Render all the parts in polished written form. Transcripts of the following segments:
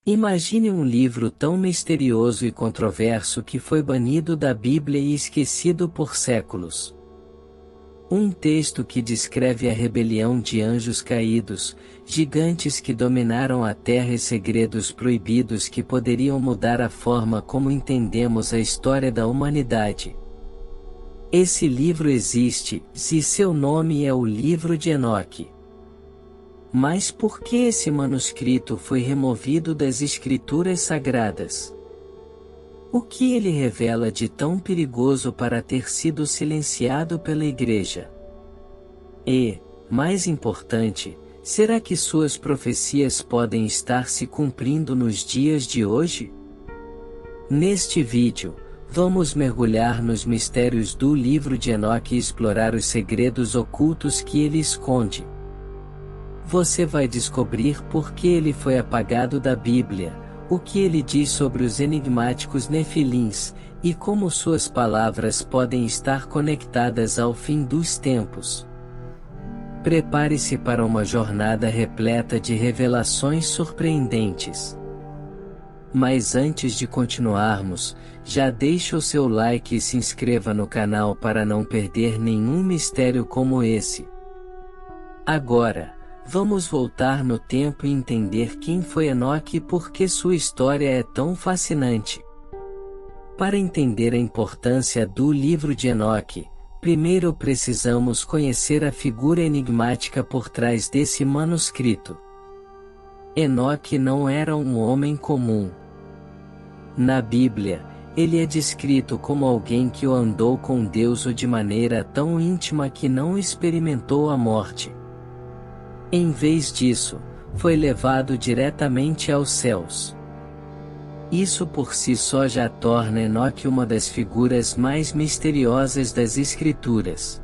Imagine um livro tão misterioso e controverso que foi banido da Bíblia e esquecido por séculos. Um texto que descreve a rebelião de anjos caídos, gigantes que dominaram a terra e segredos proibidos que poderiam mudar a forma como entendemos a história da humanidade. Esse livro existe, e seu nome é o Livro de Enoque. Mas por que esse manuscrito foi removido das Escrituras Sagradas? O que ele revela de tão perigoso para ter sido silenciado pela Igreja? E, mais importante, será que suas profecias podem estar se cumprindo nos dias de hoje? Neste vídeo, vamos mergulhar nos mistérios do Livro de Enoque e explorar os segredos ocultos que ele esconde. Você vai descobrir por que ele foi apagado da Bíblia, o que ele diz sobre os enigmáticos Nefilins, e como suas palavras podem estar conectadas ao fim dos tempos. Prepare-se para uma jornada repleta de revelações surpreendentes. Mas antes de continuarmos, já deixe o seu like e se inscreva no canal para não perder nenhum mistério como esse. Agora, vamos voltar no tempo e entender quem foi Enoque e por que sua história é tão fascinante. Para entender a importância do Livro de Enoque, primeiro precisamos conhecer a figura enigmática por trás desse manuscrito. Enoque não era um homem comum. Na Bíblia, ele é descrito como alguém que andou com Deus de maneira tão íntima que não experimentou a morte. Em vez disso, foi levado diretamente aos céus. Isso por si só já torna Enoque uma das figuras mais misteriosas das Escrituras.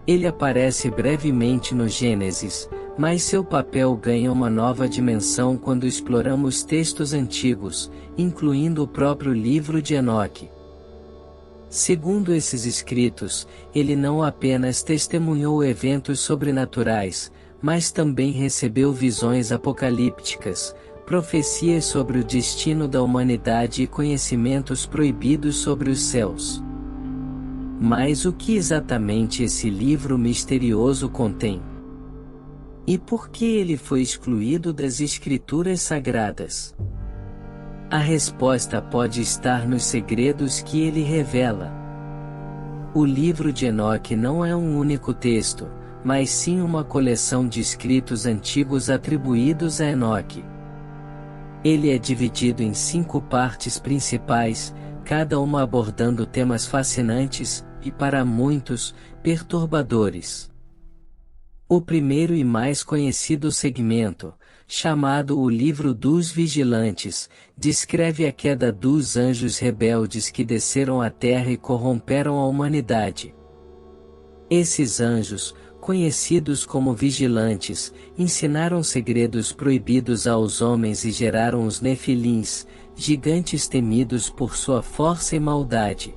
Ele aparece brevemente no Gênesis, mas seu papel ganha uma nova dimensão quando exploramos textos antigos, incluindo o próprio livro de Enoque. Segundo esses escritos, ele não apenas testemunhou eventos sobrenaturais, mas também recebeu visões apocalípticas, profecias sobre o destino da humanidade e conhecimentos proibidos sobre os céus. Mas o que exatamente esse livro misterioso contém? E por que ele foi excluído das Escrituras Sagradas? A resposta pode estar nos segredos que ele revela. O livro de Enoque não é um único texto, mas sim uma coleção de escritos antigos atribuídos a Enoque. Ele é dividido em 5 partes principais, cada uma abordando temas fascinantes, e para muitos, perturbadores. O primeiro e mais conhecido segmento, chamado o Livro dos Vigilantes, descreve a queda dos anjos rebeldes que desceram à terra e corromperam a humanidade. Esses anjos, conhecidos como vigilantes, ensinaram segredos proibidos aos homens e geraram os Nefilins, gigantes temidos por sua força e maldade.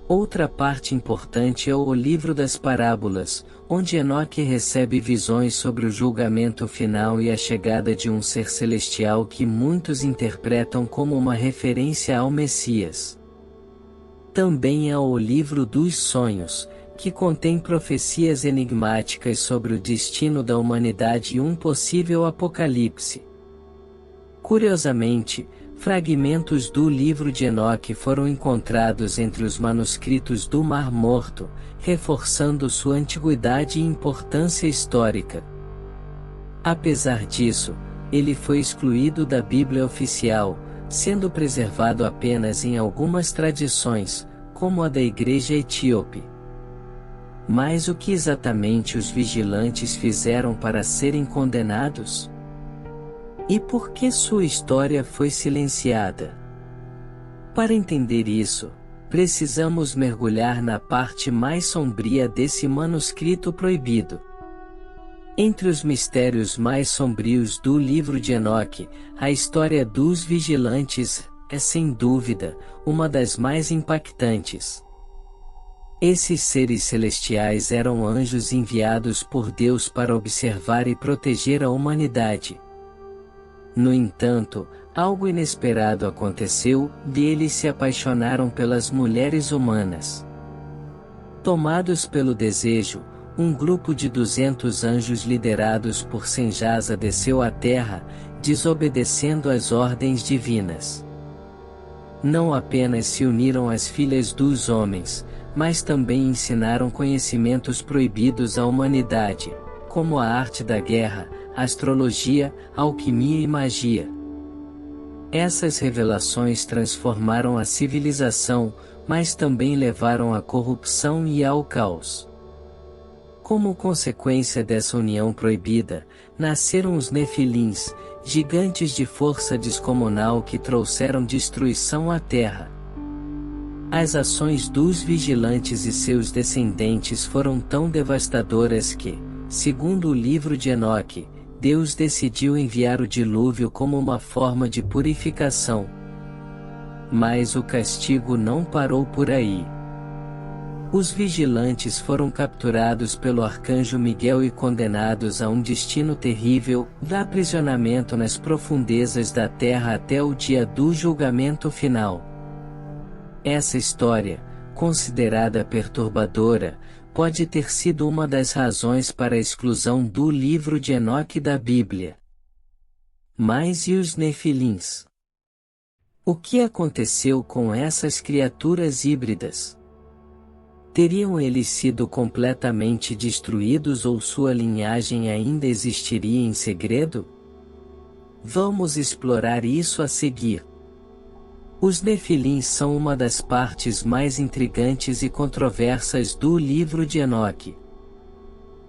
Outra parte importante é o Livro das Parábolas, onde Enoque recebe visões sobre o julgamento final e a chegada de um ser celestial que muitos interpretam como uma referência ao Messias. Também há o Livro dos Sonhos, que contém profecias enigmáticas sobre o destino da humanidade e um possível apocalipse. Curiosamente, fragmentos do livro de Enoque foram encontrados entre os manuscritos do Mar Morto, reforçando sua antiguidade e importância histórica. Apesar disso, ele foi excluído da Bíblia oficial, sendo preservado apenas em algumas tradições, como a da Igreja Etíope. Mas o que exatamente os vigilantes fizeram para serem condenados? E por que sua história foi silenciada? Para entender isso, precisamos mergulhar na parte mais sombria desse manuscrito proibido. Entre os mistérios mais sombrios do livro de Enoque, a história dos vigilantes é sem dúvida uma das mais impactantes. Esses seres celestiais eram anjos enviados por Deus para observar e proteger a humanidade. No entanto, algo inesperado aconteceu, e eles se apaixonaram pelas mulheres humanas. Tomados pelo desejo, um grupo de 200 anjos liderados por Senjasa desceu à terra, desobedecendo às ordens divinas. Não apenas se uniram às filhas dos homens, mas também ensinaram conhecimentos proibidos à humanidade, como a arte da guerra, astrologia, alquimia e magia. Essas revelações transformaram a civilização, mas também levaram à corrupção e ao caos. Como consequência dessa união proibida, nasceram os Nefilins, gigantes de força descomunal que trouxeram destruição à terra. As ações dos vigilantes e seus descendentes foram tão devastadoras que, segundo o livro de Enoque, Deus decidiu enviar o dilúvio como uma forma de purificação. Mas o castigo não parou por aí. Os vigilantes foram capturados pelo arcanjo Miguel e condenados a um destino terrível, de aprisionamento nas profundezas da terra até o dia do julgamento final. Essa história, considerada perturbadora, pode ter sido uma das razões para a exclusão do livro de Enoque da Bíblia. Mas e os Nefilins? O que aconteceu com essas criaturas híbridas? Teriam eles sido completamente destruídos ou sua linhagem ainda existiria em segredo? Vamos explorar isso a seguir. Os Nefilins são uma das partes mais intrigantes e controversas do livro de Enoque.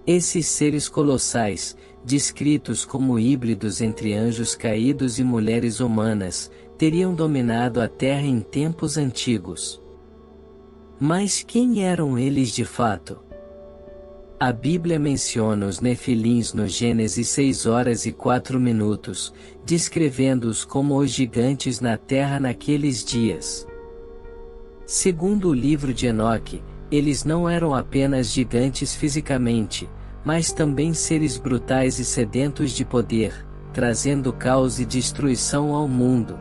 Esses seres colossais, descritos como híbridos entre anjos caídos e mulheres humanas, teriam dominado a Terra em tempos antigos. Mas quem eram eles de fato? A Bíblia menciona os Nefilins no Gênesis 6 horas e 4 minutos, descrevendo-os como os gigantes na terra naqueles dias. Segundo o livro de Enoque, eles não eram apenas gigantes fisicamente, mas também seres brutais e sedentos de poder, trazendo caos e destruição ao mundo.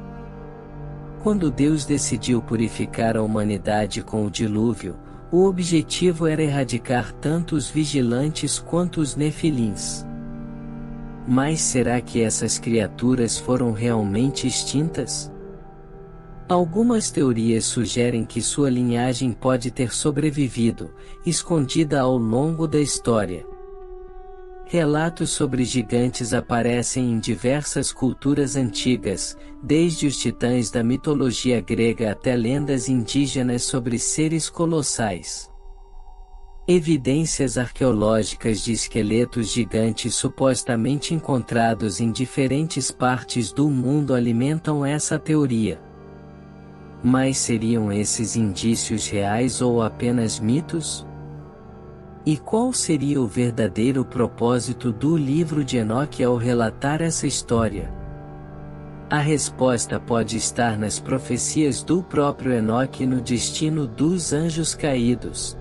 Quando Deus decidiu purificar a humanidade com o dilúvio, o objetivo era erradicar tanto os vigilantes quanto os Nefilins. Mas será que essas criaturas foram realmente extintas? Algumas teorias sugerem que sua linhagem pode ter sobrevivido, escondida ao longo da história. Relatos sobre gigantes aparecem em diversas culturas antigas, desde os titãs da mitologia grega até lendas indígenas sobre seres colossais. Evidências arqueológicas de esqueletos gigantes supostamente encontrados em diferentes partes do mundo alimentam essa teoria. Mas seriam esses indícios reais ou apenas mitos? E qual seria o verdadeiro propósito do livro de Enoque ao relatar essa história? A resposta pode estar nas profecias do próprio Enoque e no destino dos anjos caídos.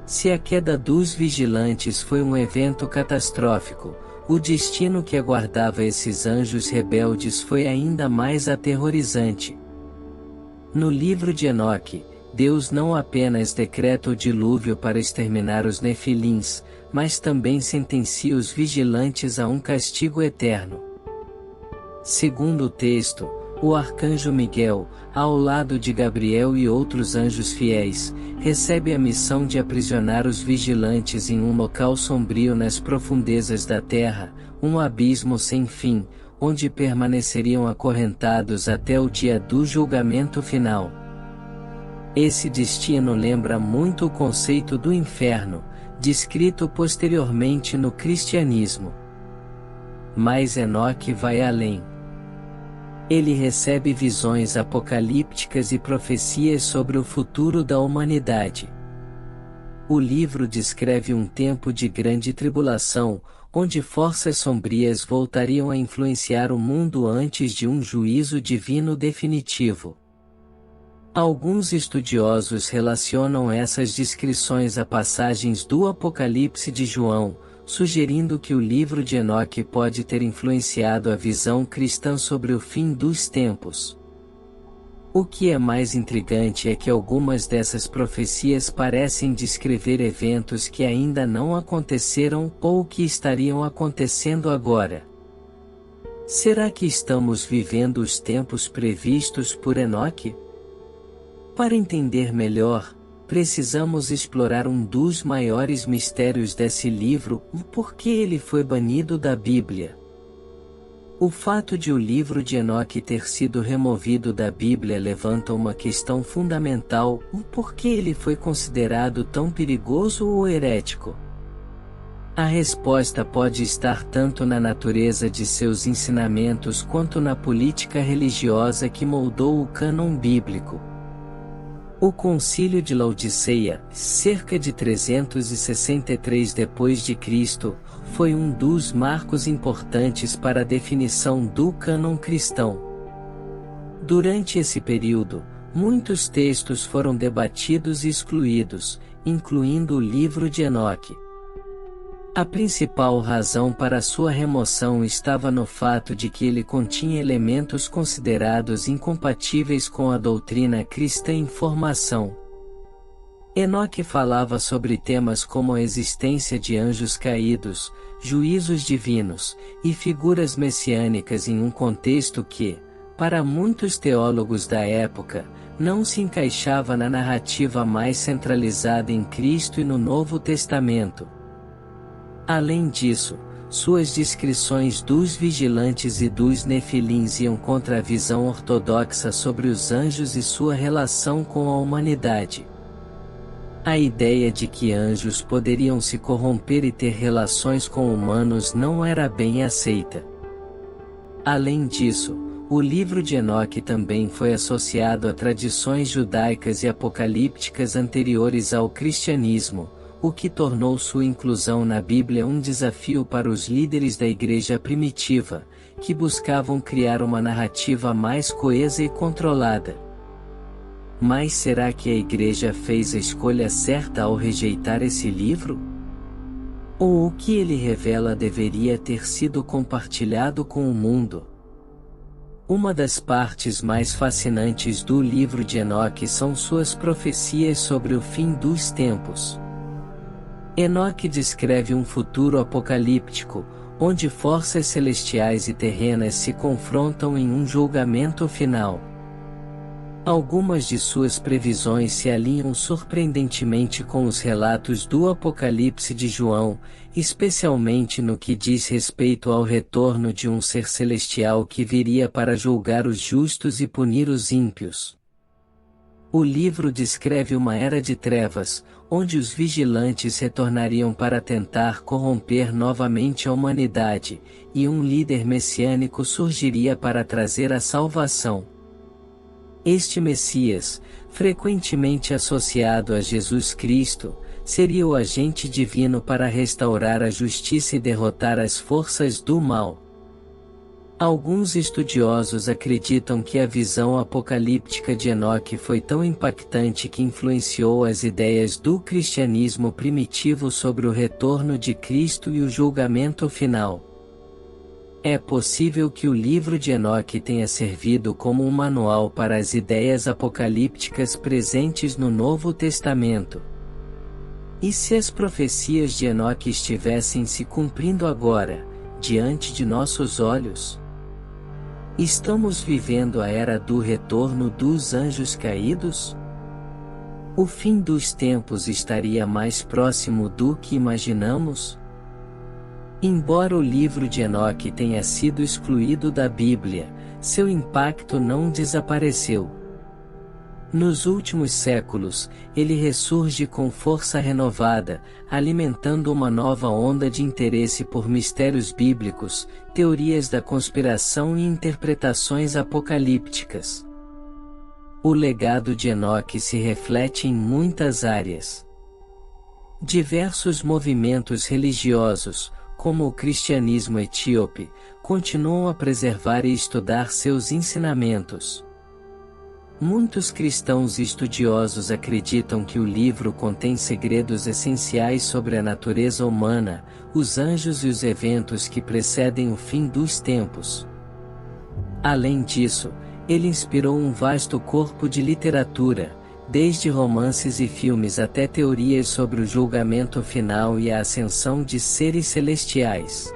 Se a queda dos vigilantes foi um evento catastrófico, o destino que aguardava esses anjos rebeldes foi ainda mais aterrorizante. No livro de Enoque, Deus não apenas decreta o dilúvio para exterminar os Nefilins, mas também sentencia os vigilantes a um castigo eterno. Segundo o texto, o arcanjo Miguel, ao lado de Gabriel e outros anjos fiéis, recebe a missão de aprisionar os vigilantes em um local sombrio nas profundezas da terra, um abismo sem fim, onde permaneceriam acorrentados até o dia do julgamento final. Esse destino lembra muito o conceito do inferno, descrito posteriormente no cristianismo. Mas Enoque vai além. Ele recebe visões apocalípticas e profecias sobre o futuro da humanidade. O livro descreve um tempo de grande tribulação, onde forças sombrias voltariam a influenciar o mundo antes de um juízo divino definitivo. Alguns estudiosos relacionam essas descrições a passagens do Apocalipse de João, sugerindo que o livro de Enoque pode ter influenciado a visão cristã sobre o fim dos tempos. O que é mais intrigante é que algumas dessas profecias parecem descrever eventos que ainda não aconteceram ou que estariam acontecendo agora. Será que estamos vivendo os tempos previstos por Enoque? Para entender melhor, precisamos explorar um dos maiores mistérios desse livro, o porquê ele foi banido da Bíblia. O fato de o livro de Enoque ter sido removido da Bíblia levanta uma questão fundamental: o porquê ele foi considerado tão perigoso ou herético? A resposta pode estar tanto na natureza de seus ensinamentos quanto na política religiosa que moldou o cânon bíblico. O Concílio de Laodiceia, cerca de 363 d.C., foi um dos marcos importantes para a definição do cânon cristão. Durante esse período, muitos textos foram debatidos e excluídos, incluindo o livro de Enoque. A principal razão para sua remoção estava no fato de que ele continha elementos considerados incompatíveis com a doutrina cristã em formação. Enoque falava sobre temas como a existência de anjos caídos, juízos divinos, e figuras messiânicas em um contexto que, para muitos teólogos da época, não se encaixava na narrativa mais centralizada em Cristo e no Novo Testamento. Além disso, suas descrições dos vigilantes e dos nefilins iam contra a visão ortodoxa sobre os anjos e sua relação com a humanidade. A ideia de que anjos poderiam se corromper e ter relações com humanos não era bem aceita. Além disso, o livro de Enoque também foi associado a tradições judaicas e apocalípticas anteriores ao cristianismo, o que tornou sua inclusão na Bíblia um desafio para os líderes da igreja primitiva, que buscavam criar uma narrativa mais coesa e controlada. Mas será que a igreja fez a escolha certa ao rejeitar esse livro? Ou o que ele revela deveria ter sido compartilhado com o mundo? Uma das partes mais fascinantes do livro de Enoque são suas profecias sobre o fim dos tempos. Enoque descreve um futuro apocalíptico, onde forças celestiais e terrenas se confrontam em um julgamento final. Algumas de suas previsões se alinham surpreendentemente com os relatos do Apocalipse de João, especialmente no que diz respeito ao retorno de um ser celestial que viria para julgar os justos e punir os ímpios. O livro descreve uma era de trevas, onde os vigilantes retornariam para tentar corromper novamente a humanidade, e um líder messiânico surgiria para trazer a salvação. Este Messias, frequentemente associado a Jesus Cristo, seria o agente divino para restaurar a justiça e derrotar as forças do mal. Alguns estudiosos acreditam que a visão apocalíptica de Enoque foi tão impactante que influenciou as ideias do cristianismo primitivo sobre o retorno de Cristo e o julgamento final. É possível que o livro de Enoque tenha servido como um manual para as ideias apocalípticas presentes no Novo Testamento. E se as profecias de Enoque estivessem se cumprindo agora, diante de nossos olhos? Estamos vivendo a era do retorno dos anjos caídos? O fim dos tempos estaria mais próximo do que imaginamos? Embora o livro de Enoque tenha sido excluído da Bíblia, seu impacto não desapareceu. Nos últimos séculos, ele ressurge com força renovada, alimentando uma nova onda de interesse por mistérios bíblicos, teorias da conspiração e interpretações apocalípticas. O legado de Enoque se reflete em muitas áreas. Diversos movimentos religiosos, como o cristianismo etíope, continuam a preservar e estudar seus ensinamentos. Muitos cristãos estudiosos acreditam que o livro contém segredos essenciais sobre a natureza humana, os anjos e os eventos que precedem o fim dos tempos. Além disso, ele inspirou um vasto corpo de literatura, desde romances e filmes até teorias sobre o julgamento final e a ascensão de seres celestiais.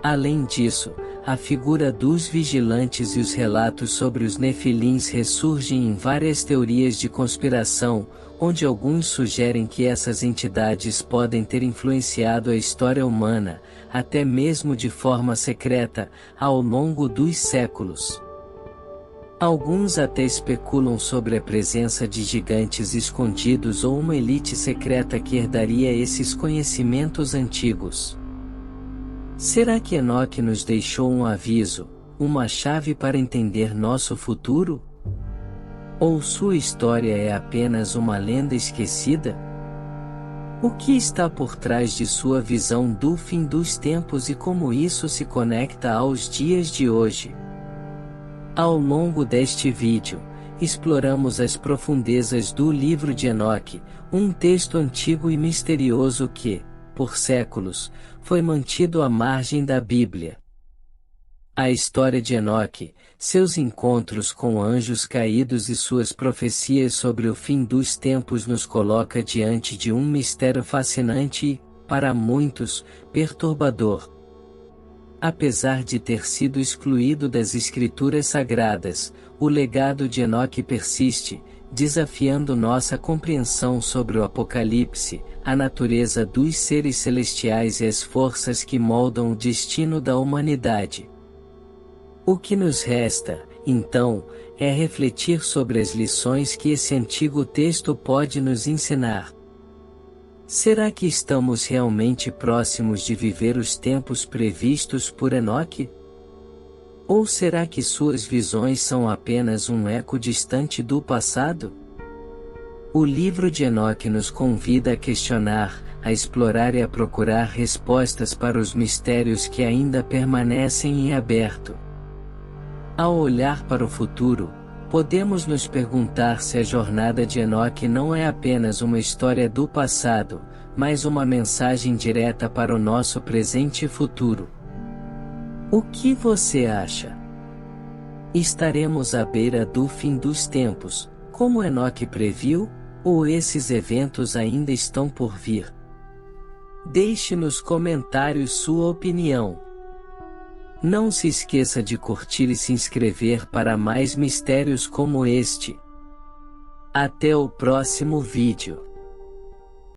Além disso, a figura dos vigilantes e os relatos sobre os nefilins ressurgem em várias teorias de conspiração, onde alguns sugerem que essas entidades podem ter influenciado a história humana, até mesmo de forma secreta, ao longo dos séculos. Alguns até especulam sobre a presença de gigantes escondidos ou uma elite secreta que herdaria esses conhecimentos antigos. Será que Enoque nos deixou um aviso, uma chave para entender nosso futuro? Ou sua história é apenas uma lenda esquecida? O que está por trás de sua visão do fim dos tempos e como isso se conecta aos dias de hoje? Ao longo deste vídeo, exploramos as profundezas do livro de Enoque, um texto antigo e misterioso que, por séculos, foi mantido à margem da Bíblia. A história de Enoque, seus encontros com anjos caídos e suas profecias sobre o fim dos tempos nos coloca diante de um mistério fascinante e, para muitos, perturbador. Apesar de ter sido excluído das Escrituras Sagradas, o legado de Enoque persiste, desafiando nossa compreensão sobre o Apocalipse, a natureza dos seres celestiais e as forças que moldam o destino da humanidade. O que nos resta, então, é refletir sobre as lições que esse antigo texto pode nos ensinar. Será que estamos realmente próximos de viver os tempos previstos por Enoque? Ou será que suas visões são apenas um eco distante do passado? O livro de Enoque nos convida a questionar, a explorar e a procurar respostas para os mistérios que ainda permanecem em aberto. Ao olhar para o futuro, podemos nos perguntar se a jornada de Enoque não é apenas uma história do passado, mas uma mensagem direta para o nosso presente e futuro. O que você acha? Estaremos à beira do fim dos tempos, como Enoque previu, ou esses eventos ainda estão por vir? Deixe nos comentários sua opinião. Não se esqueça de curtir e se inscrever para mais mistérios como este. Até o próximo vídeo.